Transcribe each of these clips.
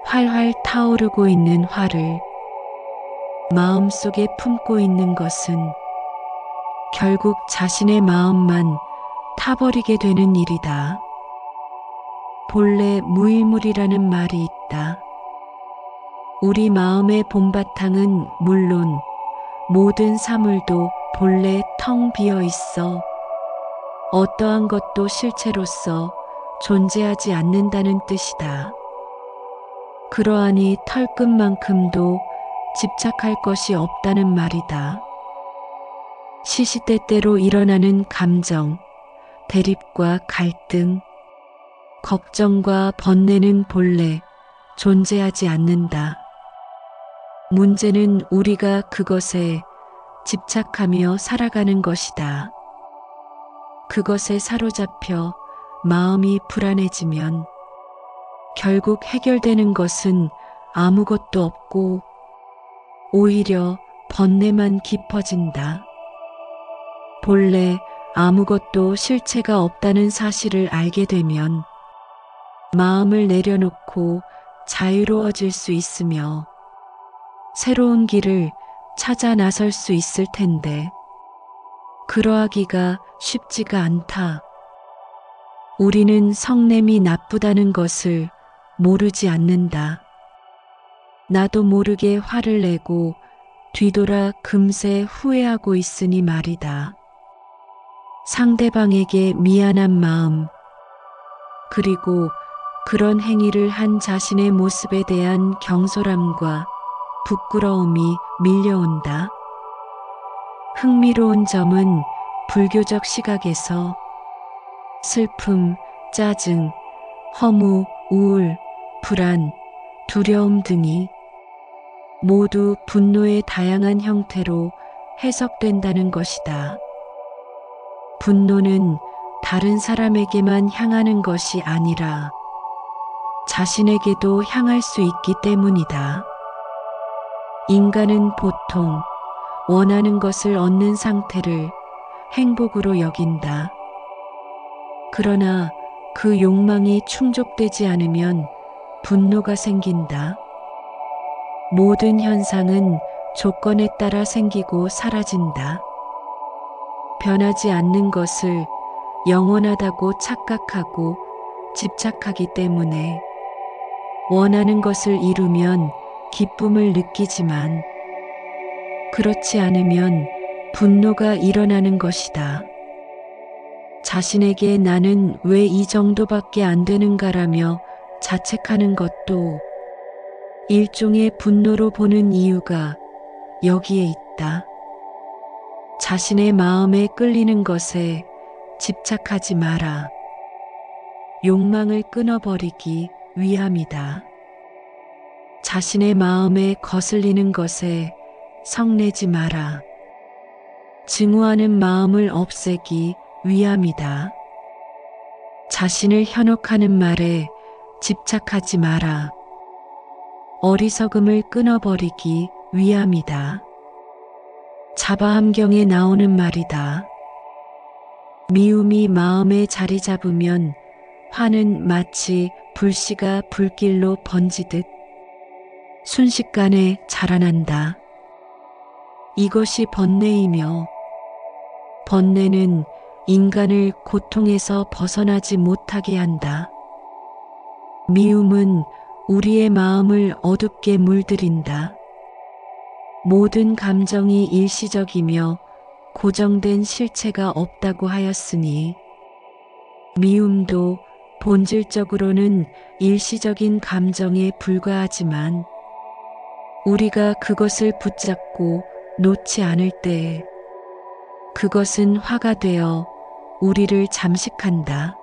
활활 타오르고 있는 화를 마음속에 품고 있는 것은 결국 자신의 마음만 타버리게 되는 일이다. 본래 무일물이라는 말이 있다. 우리 마음의 본바탕은 물론 모든 사물도 본래 텅 비어 있어 어떠한 것도 실체로서 존재하지 않는다는 뜻이다. 그러하니 털끝만큼도 집착할 것이 없다는 말이다. 시시때때로 일어나는 감정, 대립과 갈등, 걱정과 번뇌는 본래 존재하지 않는다. 문제는 우리가 그것에 집착하며 살아가는 것이다. 그것에 사로잡혀 마음이 불안해지면 결국 해결되는 것은 아무것도 없고 오히려 번뇌만 깊어진다. 본래 아무것도 실체가 없다는 사실을 알게 되면 마음을 내려놓고 자유로워질 수 있으며 새로운 길을 찾아 나설 수 있을 텐데 그러하기가 쉽지가 않다. 우리는 성냄이 나쁘다는 것을 모르지 않는다. 나도 모르게 화를 내고 뒤돌아 금세 후회하고 있으니 말이다. 상대방에게 미안한 마음, 그리고 그런 행위를 한 자신의 모습에 대한 경솔함과 부끄러움이 밀려온다. 흥미로운 점은 불교적 시각에서 슬픔, 짜증, 허무, 우울, 불안, 두려움 등이 모두 분노의 다양한 형태로 해석된다는 것이다. 분노는 다른 사람에게만 향하는 것이 아니라 자신에게도 향할 수 있기 때문이다. 인간은 보통 원하는 것을 얻는 상태를 행복으로 여긴다. 그러나 그 욕망이 충족되지 않으면 분노가 생긴다. 모든 현상은 조건에 따라 생기고 사라진다. 변하지 않는 것을 영원하다고 착각하고 집착하기 때문에 원하는 것을 이루면 기쁨을 느끼지만 그렇지 않으면 분노가 일어나는 것이다. 자신에게 나는 왜 이 정도밖에 안 되는가라며 자책하는 것도 일종의 분노로 보는 이유가 여기에 있다. 자신의 마음에 끌리는 것에 집착하지 마라. 욕망을 끊어버리기 위함이다. 자신의 마음에 거슬리는 것에 성내지 마라. 증오하는 마음을 없애기 위함이다. 자신을 현혹하는 말에 집착하지 마라. 어리석음을 끊어버리기 위함이다. 자바함경에 나오는 말이다. 미움이 마음에 자리 잡으면 화는 마치 불씨가 불길로 번지듯 순식간에 자라난다. 이것이 번뇌이며 번뇌는 인간을 고통에서 벗어나지 못하게 한다. 미움은 우리의 마음을 어둡게 물들인다. 모든 감정이 일시적이며 고정된 실체가 없다고 하였으니 미움도 본질적으로는 일시적인 감정에 불과하지만 우리가 그것을 붙잡고 놓지 않을 때에 그것은 화가 되어 우리를 잠식한다.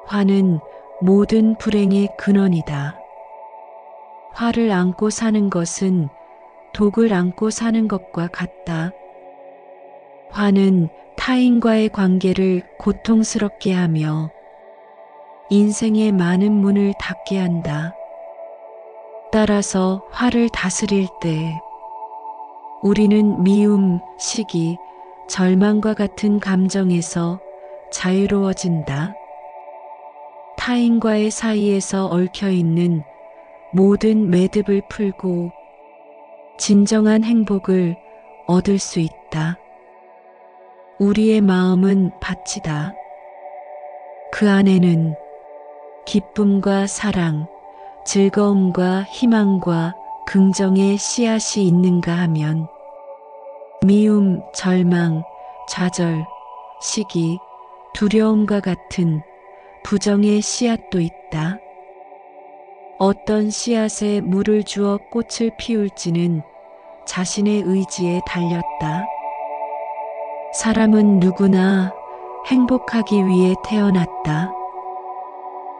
화는 모든 불행의 근원이다. 화를 안고 사는 것은 독을 안고 사는 것과 같다. 화는 타인과의 관계를 고통스럽게 하며 인생의 많은 문을 닫게 한다. 따라서 화를 다스릴 때 우리는 미움, 시기, 절망과 같은 감정에서 자유로워진다. 타인과의 사이에서 얽혀있는 모든 매듭을 풀고 진정한 행복을 얻을 수 있다. 우리의 마음은 밭이다. 그 안에는 기쁨과 사랑, 즐거움과 희망과 긍정의 씨앗이 있는가 하면 미움, 절망, 좌절, 시기, 두려움과 같은 부정의 씨앗도 있다. 어떤 씨앗에 물을 주어 꽃을 피울지는 자신의 의지에 달렸다. 사람은 누구나 행복하기 위해 태어났다.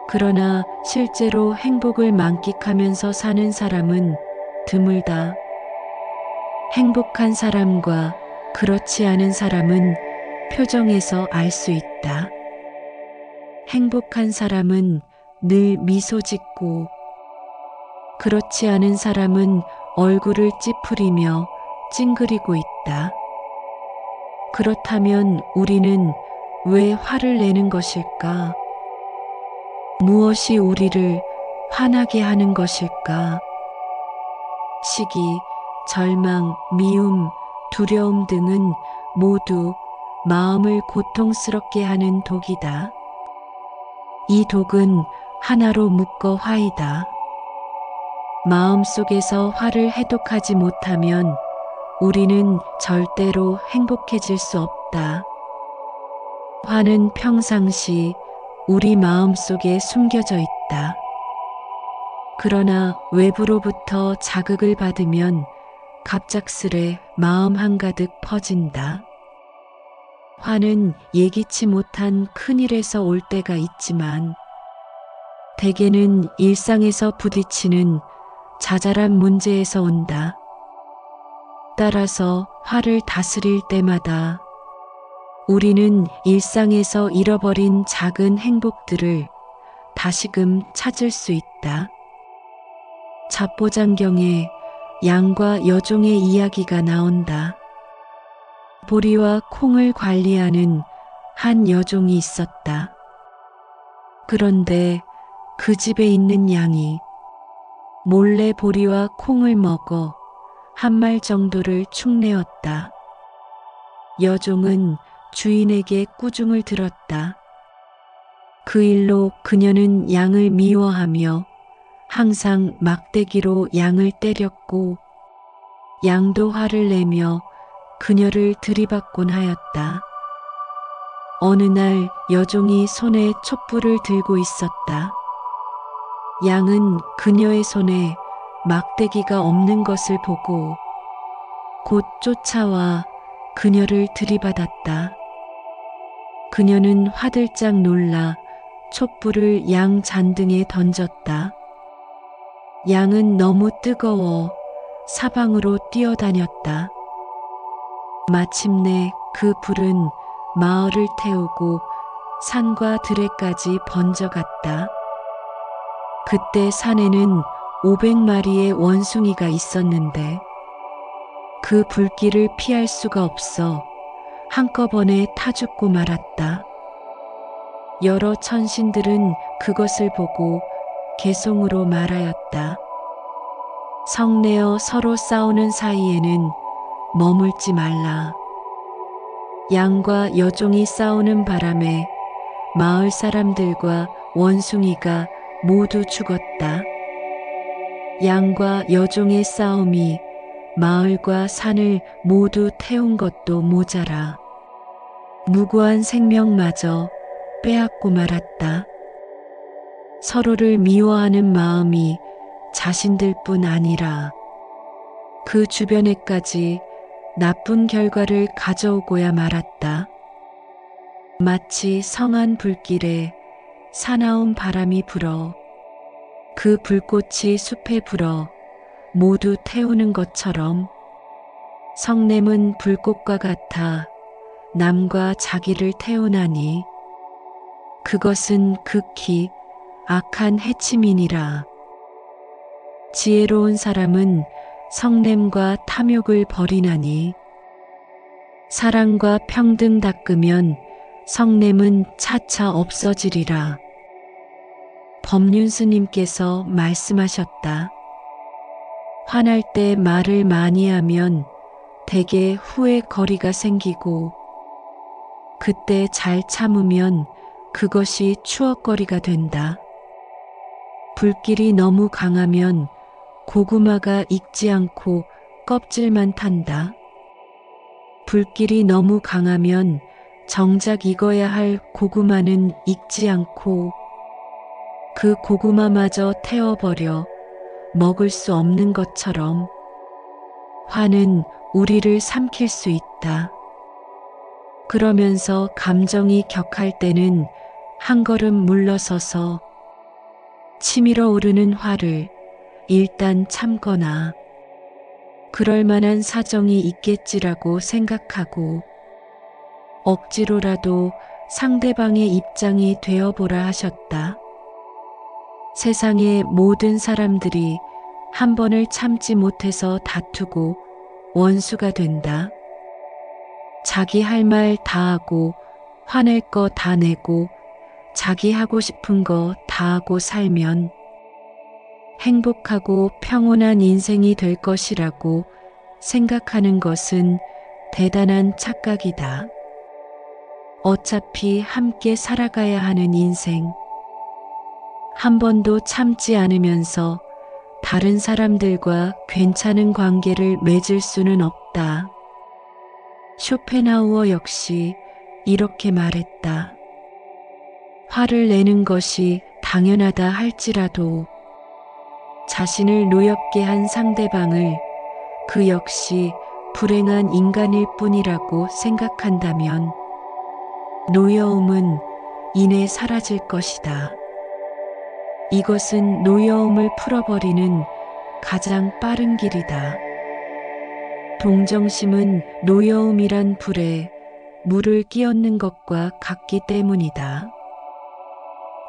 그러나 실제로 행복을 만끽하면서 사는 사람은 드물다. 행복한 사람과 그렇지 않은 사람은 표정에서 알 수 있다. 행복한 사람은 늘 미소 짓고 그렇지 않은 사람은 얼굴을 찌푸리며 찡그리고 있다. 그렇다면 우리는 왜 화를 내는 것일까? 무엇이 우리를 화나게 하는 것일까? 시기, 절망, 미움, 두려움 등은 모두 마음을 고통스럽게 하는 독이다. 이 독은 하나로 묶어 화이다. 마음속에서 화를 해독하지 못하면 우리는 절대로 행복해질 수 없다. 화는 평상시 우리 마음속에 숨겨져 있다. 그러나 외부로부터 자극을 받으면 갑작스레 마음 한가득 퍼진다. 화는 예기치 못한 큰일에서 올 때가 있지만 대개는 일상에서 부딪히는 자잘한 문제에서 온다. 따라서 화를 다스릴 때마다 우리는 일상에서 잃어버린 작은 행복들을 다시금 찾을 수 있다. 잡보장경에 양과 여종의 이야기가 나온다. 보리와 콩을 관리하는 한 여종이 있었다. 그런데 그 집에 있는 양이 몰래 보리와 콩을 먹어 한 말 정도를 축내었다. 여종은 주인에게 꾸중을 들었다. 그 일로 그녀는 양을 미워하며 항상 막대기로 양을 때렸고 양도 화를 내며 그녀를 들이받곤 하였다. 어느 날 여종이 손에 촛불을 들고 있었다. 양은 그녀의 손에 막대기가 없는 것을 보고 곧 쫓아와 그녀를 들이받았다. 그녀는 화들짝 놀라 촛불을 양 잔등에 던졌다. 양은 너무 뜨거워 사방으로 뛰어다녔다. 마침내 그 불은 마을을 태우고 산과 들에까지 번져갔다. 그때 산에는 500마리의 원숭이가 있었는데 그 불길을 피할 수가 없어 한꺼번에 타 죽고 말았다. 여러 천신들은 그것을 보고 개송으로 말하였다. 성내어 서로 싸우는 사이에는 머물지 말라. 양과 여종이 싸우는 바람에 마을 사람들과 원숭이가 모두 죽었다. 양과 여종의 싸움이 마을과 산을 모두 태운 것도 모자라 무고한 생명마저 빼앗고 말았다. 서로를 미워하는 마음이 자신들뿐 아니라 그 주변에까지 나쁜 결과를 가져오고야 말았다. 마치 성한 불길에 사나운 바람이 불어 그 불꽃이 숲에 불어 모두 태우는 것처럼 성냄은 불꽃과 같아 남과 자기를 태우나니 그것은 극히 악한 해침이니라. 지혜로운 사람은 성냄과 탐욕을 버리나니 사랑과 평등 닦으면 성냄은 차차 없어지리라. 법륜 스님께서 말씀하셨다. 화날 때 말을 많이 하면 대개 후회 거리가 생기고 그때 잘 참으면 그것이 추억거리가 된다. 불길이 너무 강하면 고구마가 익지 않고 껍질만 탄다. 불길이 너무 강하면 정작 익어야 할 고구마는 익지 않고 그 고구마마저 태워버려 먹을 수 없는 것처럼 화는 우리를 삼킬 수 있다. 그러면서 감정이 격할 때는 한 걸음 물러서서 치밀어 오르는 화를 일단 참거나 그럴 만한 사정이 있겠지라고 생각하고 억지로라도 상대방의 입장이 되어보라 하셨다. 세상의 모든 사람들이 한 번을 참지 못해서 다투고 원수가 된다. 자기 할 말 다 하고 화낼 거 다 내고 자기 하고 싶은 거 다 하고 살면 행복하고 평온한 인생이 될 것이라고 생각하는 것은 대단한 착각이다. 어차피 함께 살아가야 하는 인생. 한 번도 참지 않으면서 다른 사람들과 괜찮은 관계를 맺을 수는 없다. 쇼펜하우어 역시 이렇게 말했다. 화를 내는 것이 당연하다 할지라도 자신을 노엽게 한 상대방을 그 역시 불행한 인간일 뿐이라고 생각한다면 노여움은 이내 사라질 것이다. 이것은 노여움을 풀어버리는 가장 빠른 길이다. 동정심은 노여움이란 불에 물을 끼얹는 것과 같기 때문이다.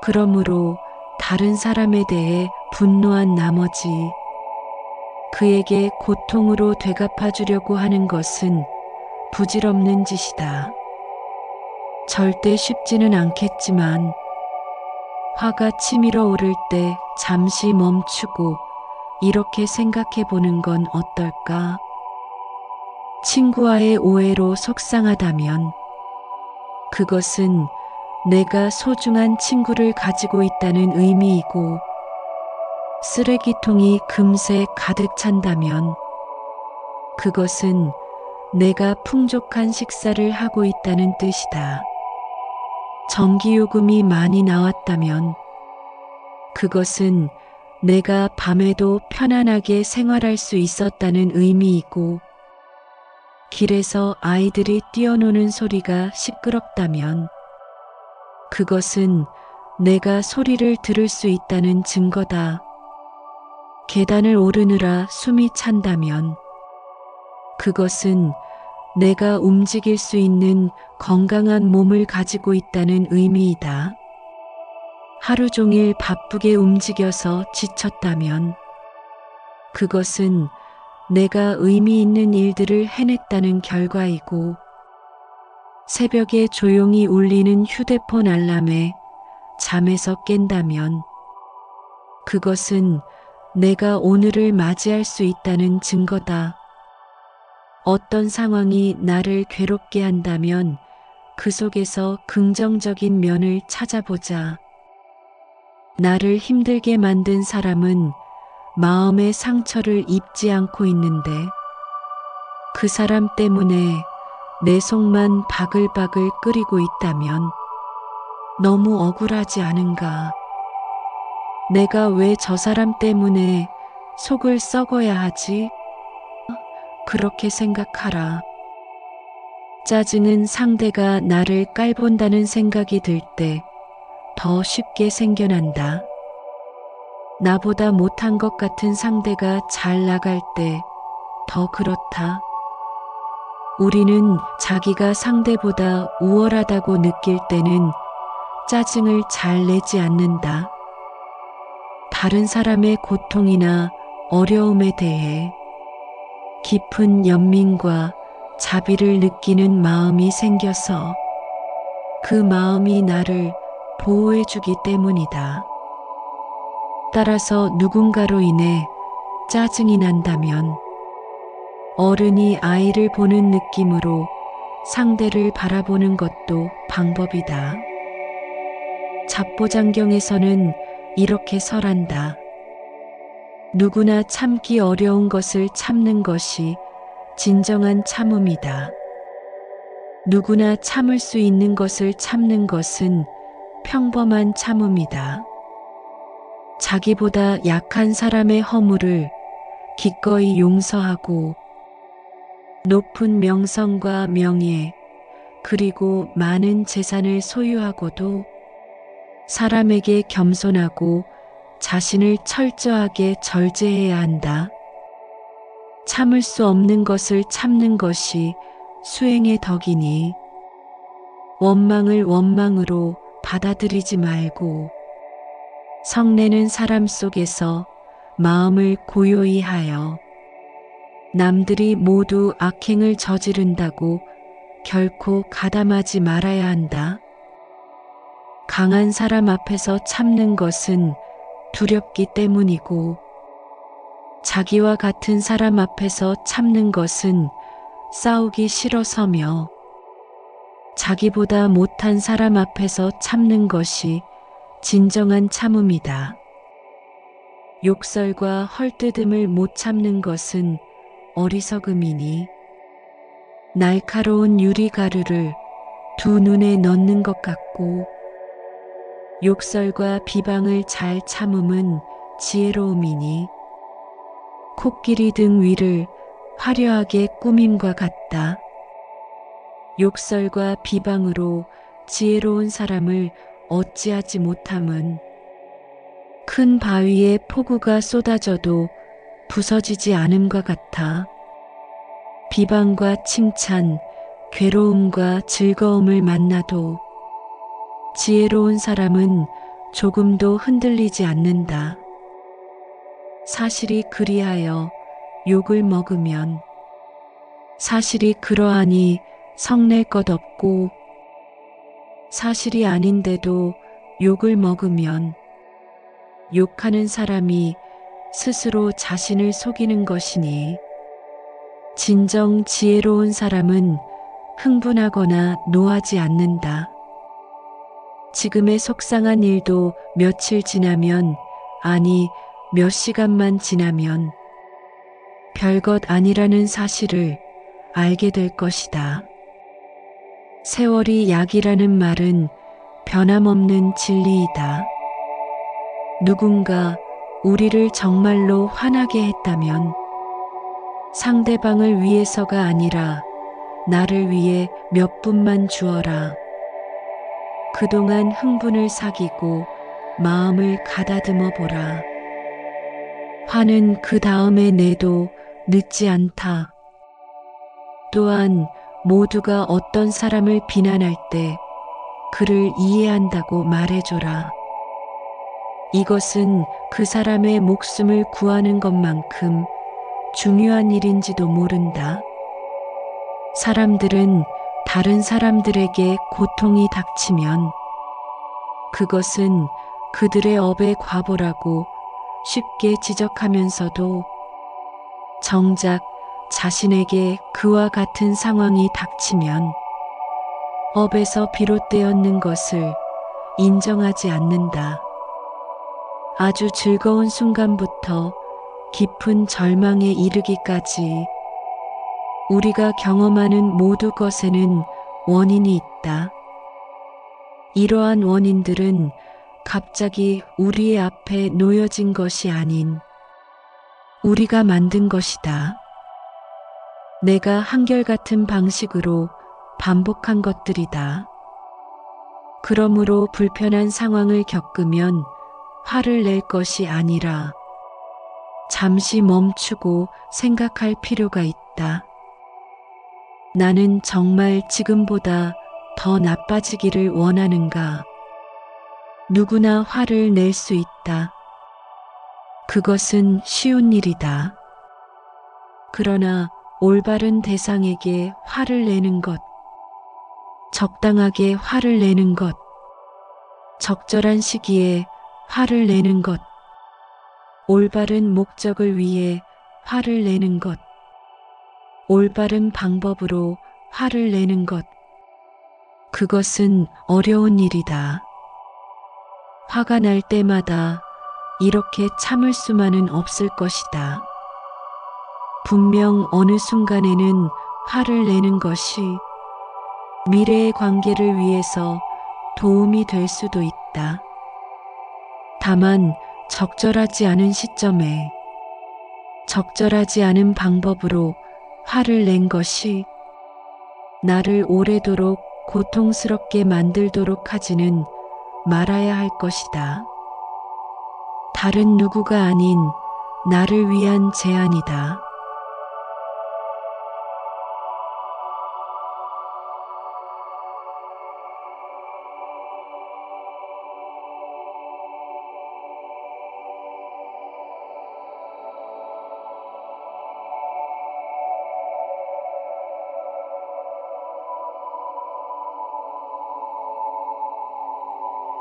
그러므로 다른 사람에 대해 분노한 나머지 그에게 고통으로 되갚아주려고 하는 것은 부질없는 짓이다. 절대 쉽지는 않겠지만 화가 치밀어 오를 때 잠시 멈추고 이렇게 생각해 보는 건 어떨까? 친구와의 오해로 속상하다면 그것은 내가 소중한 친구를 가지고 있다는 의미이고 쓰레기통이 금세 가득 찬다면 그것은 내가 풍족한 식사를 하고 있다는 뜻이다. 전기요금이 많이 나왔다면 그것은 내가 밤에도 편안하게 생활할 수 있었다는 의미이고 길에서 아이들이 뛰어노는 소리가 시끄럽다면 그것은 내가 소리를 들을 수 있다는 증거다. 계단을 오르느라 숨이 찬다면 그것은 내가 움직일 수 있는 건강한 몸을 가지고 있다는 의미이다. 하루 종일 바쁘게 움직여서 지쳤다면 그것은 내가 의미 있는 일들을 해냈다는 결과이고 새벽에 조용히 울리는 휴대폰 알람에 잠에서 깬다면 그것은 내가 오늘을 맞이할 수 있다는 증거다. 어떤 상황이 나를 괴롭게 한다면 그 속에서 긍정적인 면을 찾아보자. 나를 힘들게 만든 사람은 마음의 상처를 입지 않고 있는데 그 사람 때문에 내 속만 바글바글 끓이고 있다면 너무 억울하지 않은가? 내가 왜 저 사람 때문에 속을 썩어야 하지? 그렇게 생각하라. 짜증은 상대가 나를 깔본다는 생각이 들 때 더 쉽게 생겨난다. 나보다 못한 것 같은 상대가 잘 나갈 때 더 그렇다. 우리는 자기가 상대보다 우월하다고 느낄 때는 짜증을 잘 내지 않는다. 다른 사람의 고통이나 어려움에 대해 깊은 연민과 자비를 느끼는 마음이 생겨서 그 마음이 나를 보호해주기 때문이다. 따라서 누군가로 인해 짜증이 난다면 어른이 아이를 보는 느낌으로 상대를 바라보는 것도 방법이다. 잡보장경에서는 이렇게 설한다. 누구나 참기 어려운 것을 참는 것이 진정한 참음이다. 누구나 참을 수 있는 것을 참는 것은 평범한 참음이다. 자기보다 약한 사람의 허물을 기꺼이 용서하고 높은 명성과 명예 그리고 많은 재산을 소유하고도 사람에게 겸손하고 자신을 철저하게 절제해야 한다. 참을 수 없는 것을 참는 것이 수행의 덕이니 원망을 원망으로 받아들이지 말고 성내는 사람 속에서 마음을 고요히 하여 남들이 모두 악행을 저지른다고 결코 가담하지 말아야 한다. 강한 사람 앞에서 참는 것은 두렵기 때문이고 자기와 같은 사람 앞에서 참는 것은 싸우기 싫어서며 자기보다 못한 사람 앞에서 참는 것이 진정한 참음이다. 욕설과 헐뜯음을 못 참는 것은 어리석음이니 날카로운 유리가루를 두 눈에 넣는 것 같고 욕설과 비방을 잘 참음은 지혜로움이니 코끼리 등 위를 화려하게 꾸밈과 같다. 욕설과 비방으로 지혜로운 사람을 어찌하지 못함은 큰 바위에 폭우가 쏟아져도 부서지지 않음과 같아. 비방과 칭찬, 괴로움과 즐거움을 만나도 지혜로운 사람은 조금도 흔들리지 않는다. 사실이 그리하여 욕을 먹으면 사실이 그러하니 성낼 것 없고 사실이 아닌데도 욕을 먹으면 욕하는 사람이 스스로 자신을 속이는 것이니 진정 지혜로운 사람은 흥분하거나 노하지 않는다. 지금의 속상한 일도 며칠 지나면 아니 몇 시간만 지나면 별것 아니라는 사실을 알게 될 것이다. 세월이 약이라는 말은 변함없는 진리이다. 누군가 우리를 정말로 화나게 했다면 상대방을 위해서가 아니라 나를 위해 몇 분만 주어라. 그동안 흥분을 사귀고 마음을 가다듬어 보라. 화는 그 다음에 내도 늦지 않다. 또한 모두가 어떤 사람을 비난할 때 그를 이해한다고 말해줘라. 이것은 그 사람의 목숨을 구하는 것만큼 중요한 일인지도 모른다. 사람들은 다른 사람들에게 고통이 닥치면 그것은 그들의 업의 과보라고 쉽게 지적하면서도 정작 자신에게 그와 같은 상황이 닥치면 업에서 비롯되었는 것을 인정하지 않는다. 아주 즐거운 순간부터 깊은 절망에 이르기까지 우리가 경험하는 모든 것에는 원인이 있다. 이러한 원인들은 갑자기 우리의 앞에 놓여진 것이 아닌 우리가 만든 것이다. 내가 한결같은 방식으로 반복한 것들이다. 그러므로 불편한 상황을 겪으면 화를 낼 것이 아니라 잠시 멈추고 생각할 필요가 있다. 나는 정말 지금보다 더 나빠지기를 원하는가? 누구나 화를 낼 수 있다. 그것은 쉬운 일이다. 그러나 올바른 대상에게 화를 내는 것, 적당하게 화를 내는 것, 적절한 시기에 화를 내는 것, 올바른 목적을 위해 화를 내는 것, 올바른 방법으로 화를 내는 것, 그것은 어려운 일이다. 화가 날 때마다 이렇게 참을 수만은 없을 것이다. 분명 어느 순간에는 화를 내는 것이 미래의 관계를 위해서 도움이 될 수도 있다. 다만 적절하지 않은 시점에 적절하지 않은 방법으로 화를 낸 것이 나를 오래도록 고통스럽게 만들도록 하지는 말아야 할 것이다. 다른 누구가 아닌 나를 위한 제안이다.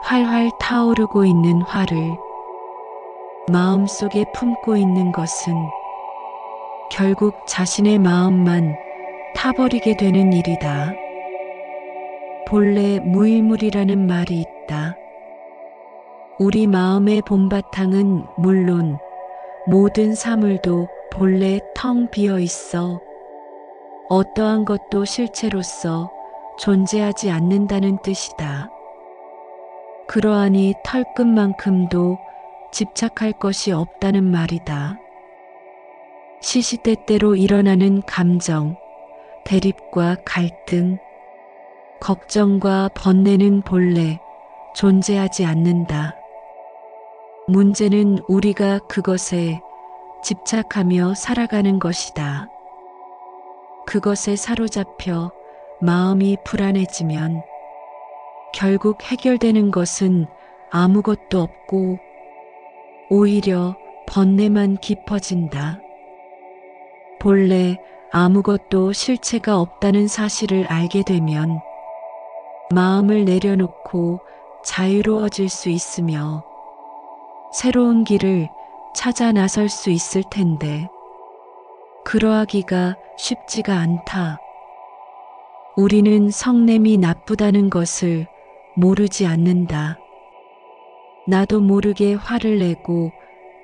활활 타오르고 있는 화를 마음속에 품고 있는 것은 결국 자신의 마음만 타버리게 되는 일이다. 본래 무일물이라는 말이 있다. 우리 마음의 본바탕은 물론 모든 사물도 본래 텅 비어 있어 어떠한 것도 실체로서 존재하지 않는다는 뜻이다. 그러하니 털끝만큼도 집착할 것이 없다는 말이다. 시시때때로 일어나는 감정, 대립과 갈등, 걱정과 번뇌는 본래 존재하지 않는다. 문제는 우리가 그것에 집착하며 살아가는 것이다. 그것에 사로잡혀 마음이 불안해지면 결국 해결되는 것은 아무것도 없고 오히려 번뇌만 깊어진다. 본래 아무것도 실체가 없다는 사실을 알게 되면 마음을 내려놓고 자유로워질 수 있으며 새로운 길을 찾아 나설 수 있을 텐데 그러하기가 쉽지가 않다. 우리는 성냄이 나쁘다는 것을 모르지 않는다. 나도 모르게 화를 내고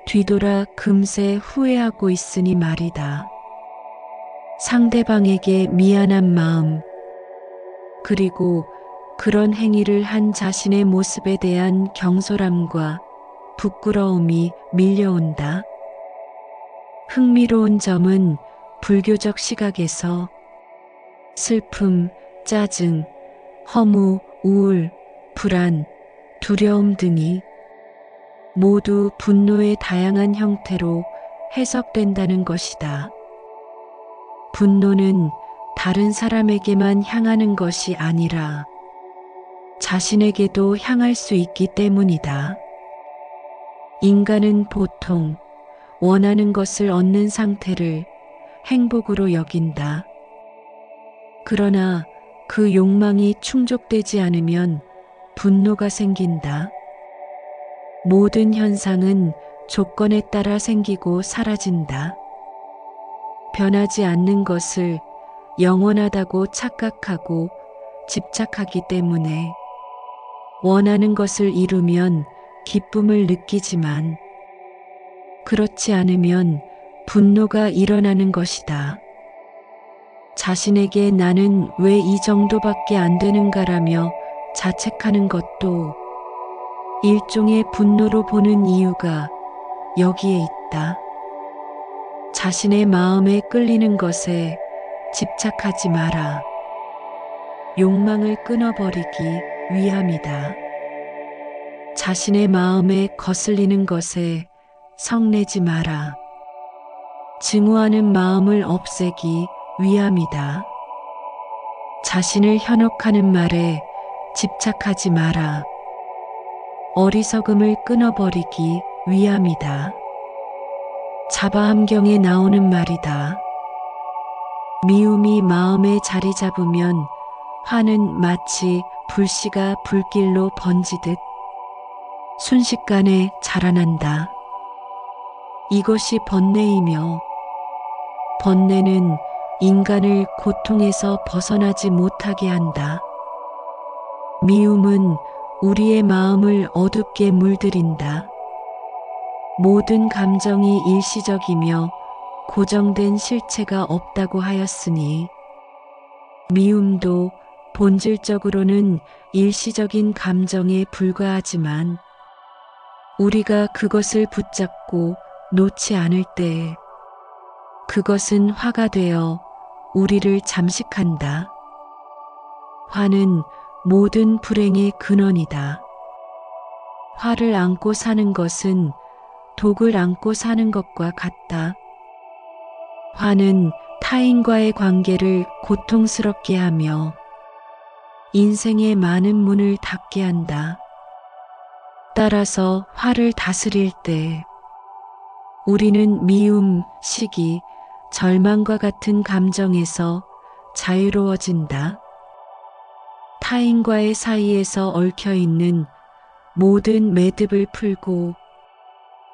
뒤돌아 금세 후회하고 있으니 말이다. 상대방에게 미안한 마음, 그리고 그런 행위를 한 자신의 모습에 대한 경솔함과 부끄러움이 밀려온다. 흥미로운 점은 불교적 시각에서 슬픔, 짜증, 허무, 우울, 불안, 두려움 등이 모두 분노의 다양한 형태로 해석된다는 것이다. 분노는 다른 사람에게만 향하는 것이 아니라 자신에게도 향할 수 있기 때문이다. 인간은 보통 원하는 것을 얻는 상태를 행복으로 여긴다. 그러나 그 욕망이 충족되지 않으면 분노가 생긴다. 모든 현상은 조건에 따라 생기고 사라진다. 변하지 않는 것을 영원하다고 착각하고 집착하기 때문에 원하는 것을 이루면 기쁨을 느끼지만 그렇지 않으면 분노가 일어나는 것이다. 자신에게 나는 왜 이 정도밖에 안 되는가라며 자책하는 것도 일종의 분노로 보는 이유가 여기에 있다. 자신의 마음에 끌리는 것에 집착하지 마라. 욕망을 끊어버리기 위함이다. 자신의 마음에 거슬리는 것에 성내지 마라. 증오하는 마음을 없애기 위함이다. 자신을 현혹하는 말에 집착하지 마라. 어리석음을 끊어버리기 위함이다. 자바함경에 나오는 말이다. 미움이 마음에 자리 잡으면 화는 마치 불씨가 불길로 번지듯 순식간에 자라난다. 이것이 번뇌이며 번뇌는 인간을 고통에서 벗어나지 못하게 한다. 미움은 우리의 마음을 어둡게 물들인다. 모든 감정이 일시적이며 고정된 실체가 없다고 하였으니 미움도 본질적으로는 일시적인 감정에 불과하지만 우리가 그것을 붙잡고 놓지 않을 때 그것은 화가 되어 우리를 잠식한다. 화는 모든 불행의 근원이다. 화를 안고 사는 것은 독을 안고 사는 것과 같다. 화는 타인과의 관계를 고통스럽게 하며 인생의 많은 문을 닫게 한다. 따라서 화를 다스릴 때 우리는 미움, 시기, 절망과 같은 감정에서 자유로워진다. 타인과의 사이에서 얽혀있는 모든 매듭을 풀고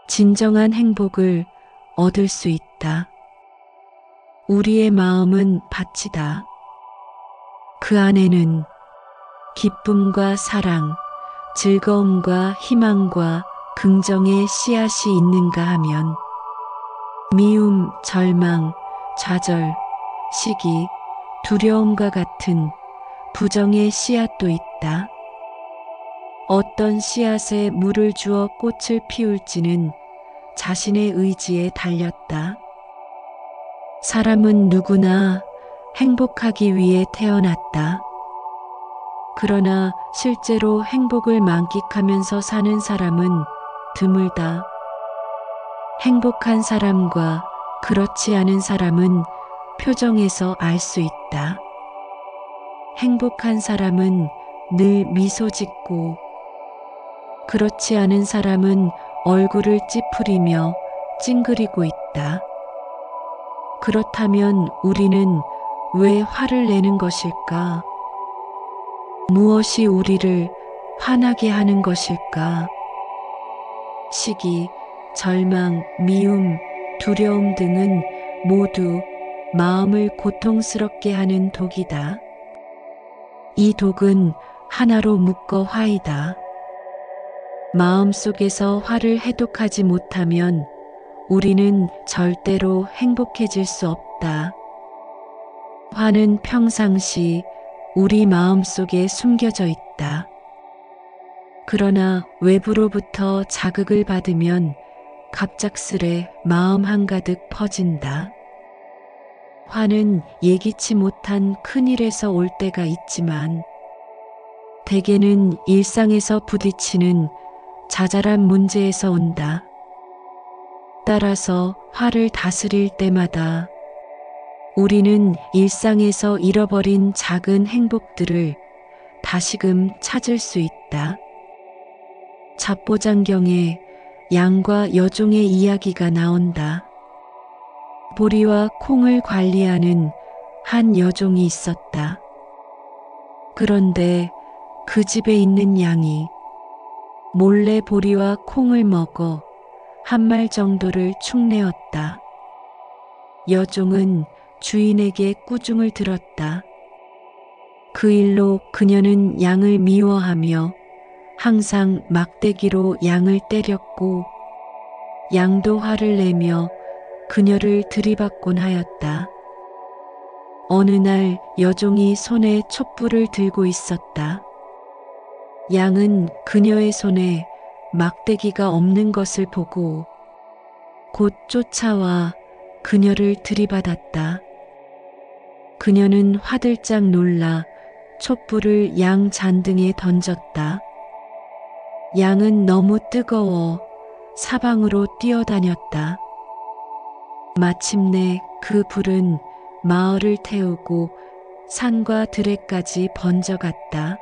진정한 행복을 얻을 수 있다. 우리의 마음은 밭이다. 그 안에는 기쁨과 사랑, 즐거움과 희망과 긍정의 씨앗이 있는가 하면 미움, 절망, 좌절, 시기, 두려움과 같은 부정의 씨앗도 있다. 어떤 씨앗에 물을 주어 꽃을 피울지는 자신의 의지에 달렸다. 사람은 누구나 행복하기 위해 태어났다. 그러나 실제로 행복을 만끽하면서 사는 사람은 드물다. 행복한 사람과 그렇지 않은 사람은 표정에서 알 수 있다. 행복한 사람은 늘 미소 짓고 그렇지 않은 사람은 얼굴을 찌푸리며 찡그리고 있다. 그렇다면 우리는 왜 화를 내는 것일까? 무엇이 우리를 화나게 하는 것일까? 시기, 절망, 미움, 두려움 등은 모두 마음을 고통스럽게 하는 독이다. 이 독은 하나로 묶어 화이다. 마음속에서 화를 해독하지 못하면 우리는 절대로 행복해질 수 없다. 화는 평상시 우리 마음속에 숨겨져 있다. 그러나 외부로부터 자극을 받으면 갑작스레 마음 한가득 퍼진다. 화는 예기치 못한 큰일에서 올 때가 있지만 대개는 일상에서 부딪히는 자잘한 문제에서 온다. 따라서 화를 다스릴 때마다 우리는 일상에서 잃어버린 작은 행복들을 다시금 찾을 수 있다. 잡보장경에 양과 여종의 이야기가 나온다. 보리와 콩을 관리하는 한 여종이 있었다. 그런데 그 집에 있는 양이 몰래 보리와 콩을 먹어 한 말 정도를 축내었다. 여종은 주인에게 꾸중을 들었다. 그 일로 그녀는 양을 미워하며 항상 막대기로 양을 때렸고 양도 화를 내며 그녀를 들이받곤 하였다. 어느 날 여종이 손에 촛불을 들고 있었다. 양은 그녀의 손에 막대기가 없는 것을 보고 곧 쫓아와 그녀를 들이받았다. 그녀는 화들짝 놀라 촛불을 양 잔등에 던졌다. 양은 너무 뜨거워 사방으로 뛰어다녔다. 마침내 그 불은 마을을 태우고 산과 들에까지 번져갔다.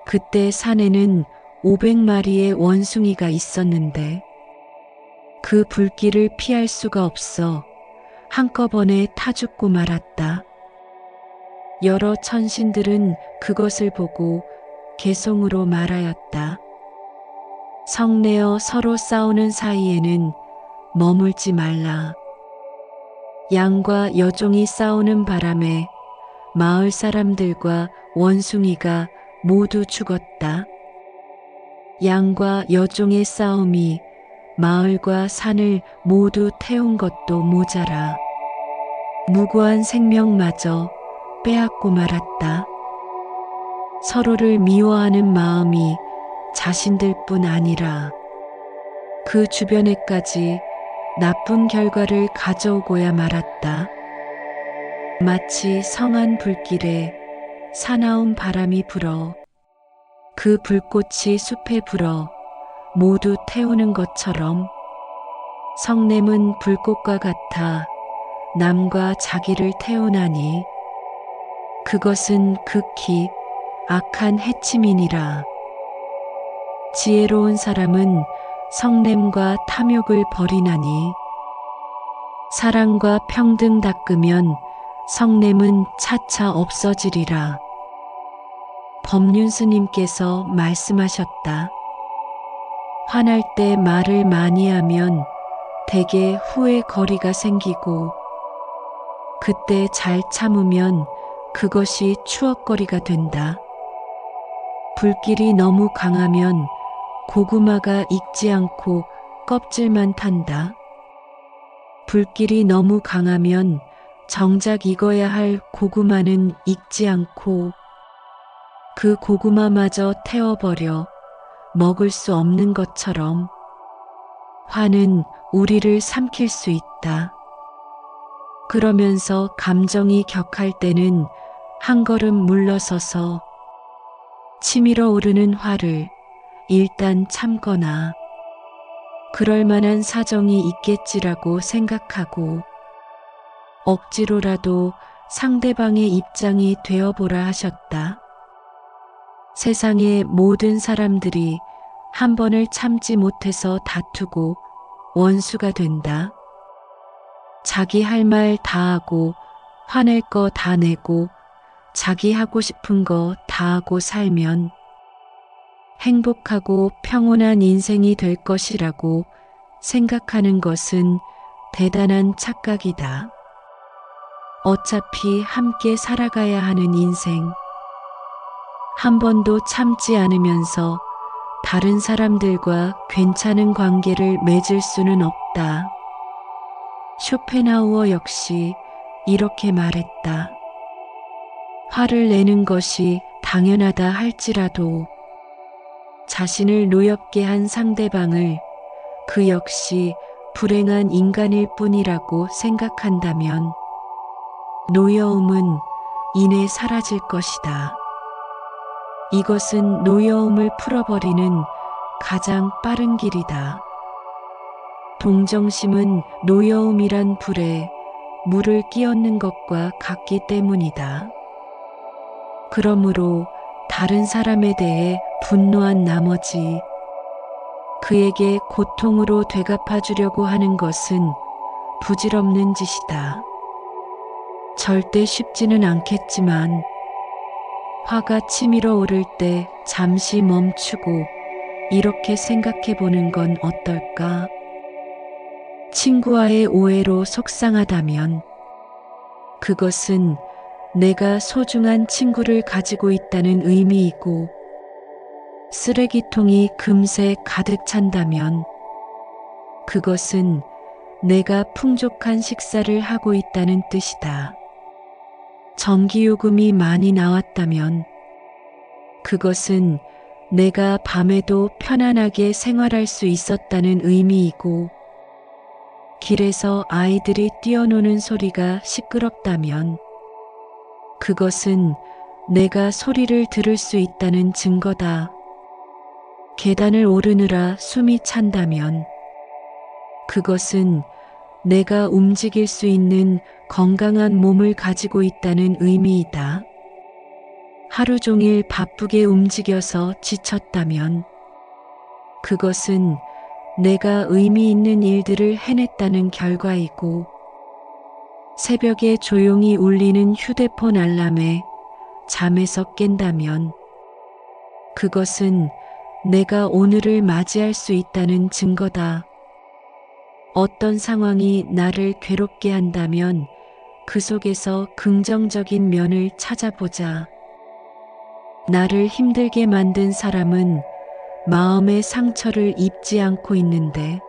그때 산에는 500마리의 원숭이가 있었는데 그 불길을 피할 수가 없어 한꺼번에 타 죽고 말았다. 여러 천신들은 그것을 보고 개송으로 말하였다. 성내어 서로 싸우는 사이에는 머물지 말라. 양과 여종이 싸우는 바람에 마을 사람들과 원숭이가 모두 죽었다. 양과 여종의 싸움이 마을과 산을 모두 태운 것도 모자라 무고한 생명마저 빼앗고 말았다. 서로를 미워하는 마음이 자신들뿐 아니라 그 주변에까지 나쁜 결과를 가져오고야 말았다. 마치 성한 불길에 사나운 바람이 불어 그 불꽃이 숲에 불어 모두 태우는 것처럼 성냄은 불꽃과 같아 남과 자기를 태우나니 그것은 극히 악한 해침이니라. 지혜로운 사람은 성냄과 탐욕을 버리나니 사랑과 평등 닦으면 성냄은 차차 없어지리라. 법륜 스님께서 말씀하셨다. 화날 때 말을 많이 하면 대개 후회 거리가 생기고 그때 잘 참으면 그것이 추억거리가 된다. 불길이 너무 강하면 고구마가 익지 않고 껍질만 탄다. 불길이 너무 강하면 정작 익어야 할 고구마는 익지 않고 그 고구마마저 태워버려 먹을 수 없는 것처럼 화는 우리를 삼킬 수 있다. 그러면서 감정이 격할 때는 한 걸음 물러서서 치밀어 오르는 화를 일단 참거나 그럴 만한 사정이 있겠지라고 생각하고 억지로라도 상대방의 입장이 되어보라 하셨다. 세상의 모든 사람들이 한 번을 참지 못해서 다투고 원수가 된다. 자기 할 말 다 하고 화낼 거 다 내고 자기 하고 싶은 거 다 하고 살면 행복하고 평온한 인생이 될 것이라고 생각하는 것은 대단한 착각이다. 어차피 함께 살아가야 하는 인생, 한 번도 참지 않으면서 다른 사람들과 괜찮은 관계를 맺을 수는 없다. 쇼펜하우어 역시 이렇게 말했다. 화를 내는 것이 당연하다 할지라도 자신을 노엽게 한 상대방을 그 역시 불행한 인간일 뿐이라고 생각한다면 노여움은 이내 사라질 것이다. 이것은 노여움을 풀어버리는 가장 빠른 길이다. 동정심은 노여움이란 불에 물을 끼얹는 것과 같기 때문이다. 그러므로 다른 사람에 대해 분노한 나머지 그에게 고통으로 되갚아 주려고 하는 것은 부질없는 짓이다. 절대 쉽지는 않겠지만 화가 치밀어 오를 때 잠시 멈추고 이렇게 생각해 보는 건 어떨까? 친구와의 오해로 속상하다면 그것은 내가 소중한 친구를 가지고 있다는 의미이고 쓰레기통이 금세 가득 찬다면 그것은 내가 풍족한 식사를 하고 있다는 뜻이다. 전기요금이 많이 나왔다면 그것은 내가 밤에도 편안하게 생활할 수 있었다는 의미이고 길에서 아이들이 뛰어노는 소리가 시끄럽다면 그것은 내가 소리를 들을 수 있다는 증거다. 계단을 오르느라 숨이 찬다면 그것은 내가 움직일 수 있는 건강한 몸을 가지고 있다는 의미이다. 하루 종일 바쁘게 움직여서 지쳤다면 그것은 내가 의미 있는 일들을 해냈다는 결과이고 새벽에 조용히 울리는 휴대폰 알람에 잠에서 깬다면 그것은 내가 오늘을 맞이할 수 있다는 증거다. 어떤 상황이 나를 괴롭게 한다면 그 속에서 긍정적인 면을 찾아보자. 나를 힘들게 만든 사람은 마음의 상처를 입지 않고 있는데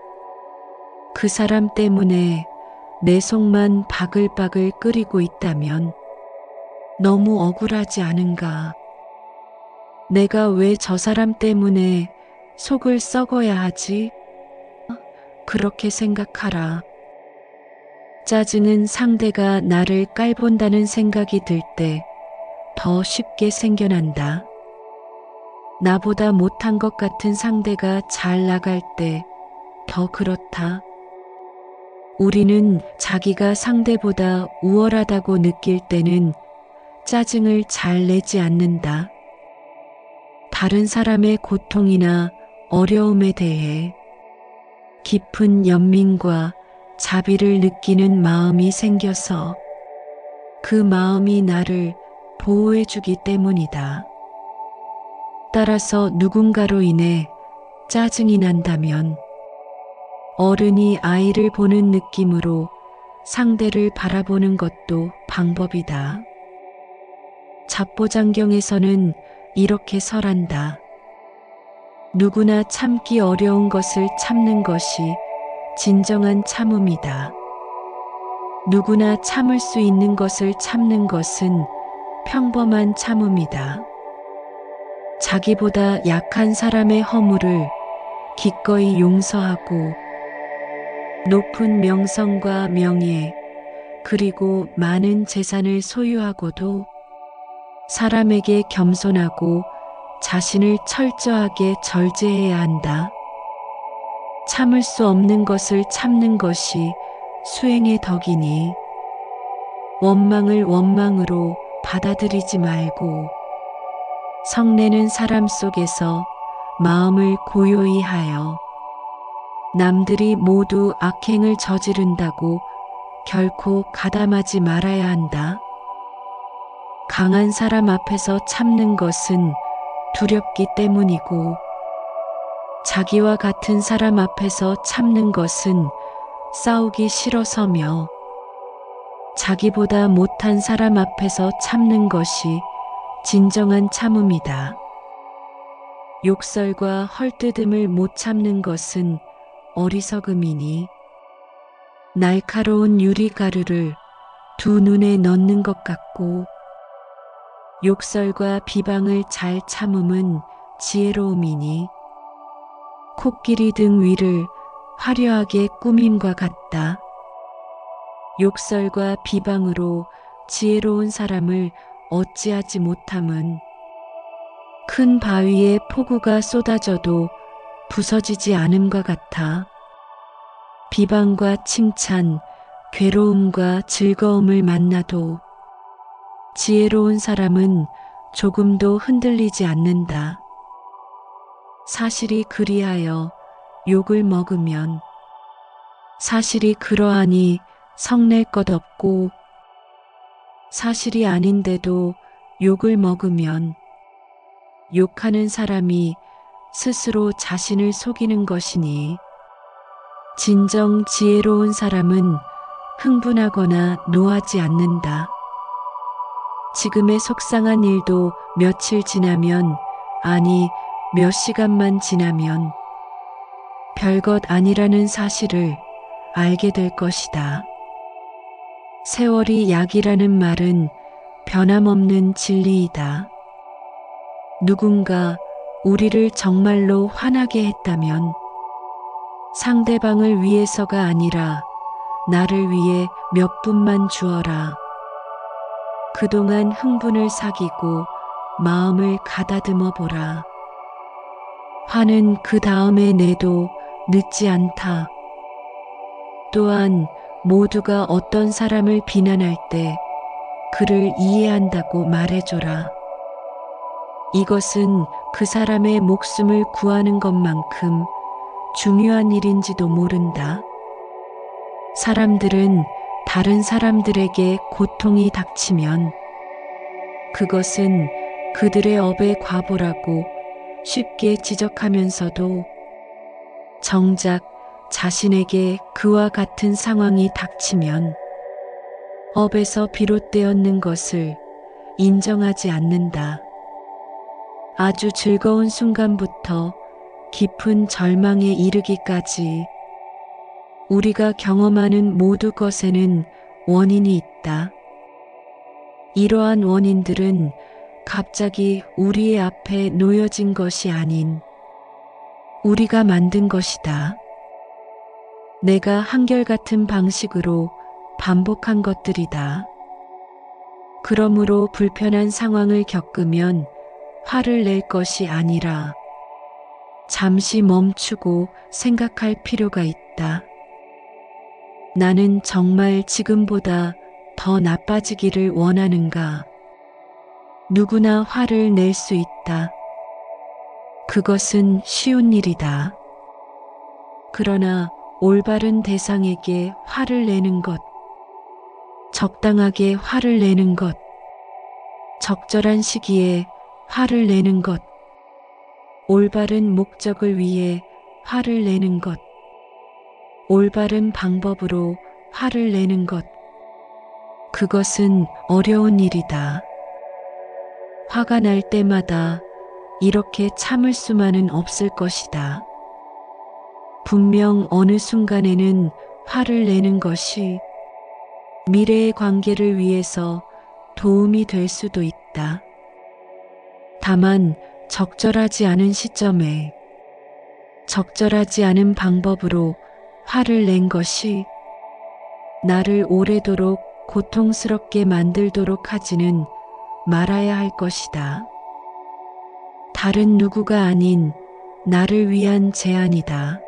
그 사람 때문에 내 속만 바글바글 끓이고 있다면 너무 억울하지 않은가? 내가 왜 저 사람 때문에 속을 썩어야 하지? 그렇게 생각하라. 짜증은 상대가 나를 깔본다는 생각이 들 때 더 쉽게 생겨난다. 나보다 못한 것 같은 상대가 잘 나갈 때 더 그렇다. 우리는 자기가 상대보다 우월하다고 느낄 때는 짜증을 잘 내지 않는다. 다른 사람의 고통이나 어려움에 대해 깊은 연민과 자비를 느끼는 마음이 생겨서 그 마음이 나를 보호해주기 때문이다. 따라서 누군가로 인해 짜증이 난다면 어른이 아이를 보는 느낌으로 상대를 바라보는 것도 방법이다. 잡보장경에서는 이렇게 설한다. 누구나 참기 어려운 것을 참는 것이 진정한 참음이다. 누구나 참을 수 있는 것을 참는 것은 평범한 참음이다. 자기보다 약한 사람의 허물을 기꺼이 용서하고 높은 명성과 명예 그리고 많은 재산을 소유하고도 사람에게 겸손하고 자신을 철저하게 절제해야 한다. 참을 수 없는 것을 참는 것이 수행의 덕이니 원망을 원망으로 받아들이지 말고 성내는 사람 속에서 마음을 고요히 하여 남들이 모두 악행을 저지른다고 결코 가담하지 말아야 한다. 강한 사람 앞에서 참는 것은 두렵기 때문이고 자기와 같은 사람 앞에서 참는 것은 싸우기 싫어서며 자기보다 못한 사람 앞에서 참는 것이 진정한 참음이다. 욕설과 헐뜯음을 못 참는 것은 어리석음이니 날카로운 유리가루를 두 눈에 넣는 것 같고 욕설과 비방을 잘 참음은 지혜로움이니 코끼리 등 위를 화려하게 꾸밈과 같다. 욕설과 비방으로 지혜로운 사람을 어찌하지 못함은 큰 바위에 폭우가 쏟아져도 부서지지 않음과 같아. 비방과 칭찬, 괴로움과 즐거움을 만나도 지혜로운 사람은 조금도 흔들리지 않는다. 사실이 그리하여 욕을 먹으면 사실이 그러하니 성낼 것 없고 사실이 아닌데도 욕을 먹으면 욕하는 사람이 스스로 자신을 속이는 것이니 진정 지혜로운 사람은 흥분하거나 노하지 않는다. 지금의 속상한 일도 며칠 지나면 아니 몇 시간만 지나면 별것 아니라는 사실을 알게 될 것이다. 세월이 약이라는 말은 변함없는 진리이다. 누군가 우리를 정말로 화나게 했다면 상대방을 위해서가 아니라 나를 위해 몇 분만 주어라. 그동안 흥분을 사귀고 마음을 가다듬어 보라. 화는 그 다음에 내도 늦지 않다. 또한 모두가 어떤 사람을 비난할 때 그를 이해한다고 말해줘라. 이것은 그 사람의 목숨을 구하는 것만큼 중요한 일인지도 모른다. 사람들은 다른 사람들에게 고통이 닥치면 그것은 그들의 업의 과보라고 쉽게 지적하면서도 정작 자신에게 그와 같은 상황이 닥치면 업에서 비롯되었는 것을 인정하지 않는다. 아주 즐거운 순간부터 깊은 절망에 이르기까지 우리가 경험하는 모두 것에는 원인이 있다. 이러한 원인들은 갑자기 우리의 앞에 놓여진 것이 아닌 우리가 만든 것이다. 내가 한결같은 방식으로 반복한 것들이다. 그러므로 불편한 상황을 겪으면 화를 낼 것이 아니라 잠시 멈추고 생각할 필요가 있다. 나는 정말 지금보다 더 나빠지기를 원하는가? 누구나 화를 낼 수 있다. 그것은 쉬운 일이다. 그러나 올바른 대상에게 화를 내는 것, 적당하게 화를 내는 것, 적절한 시기에 화를 내는 것, 올바른 목적을 위해 화를 내는 것, 올바른 방법으로 화를 내는 것, 그것은 어려운 일이다. 화가 날 때마다 이렇게 참을 수만은 없을 것이다. 분명 어느 순간에는 화를 내는 것이 미래의 관계를 위해서 도움이 될 수도 있다. 다만 적절하지 않은 시점에 적절하지 않은 방법으로 화를 낸 것이 나를 오래도록 고통스럽게 만들도록 하지는 말아야 할 것이다. 다른 누구가 아닌 나를 위한 제안이다.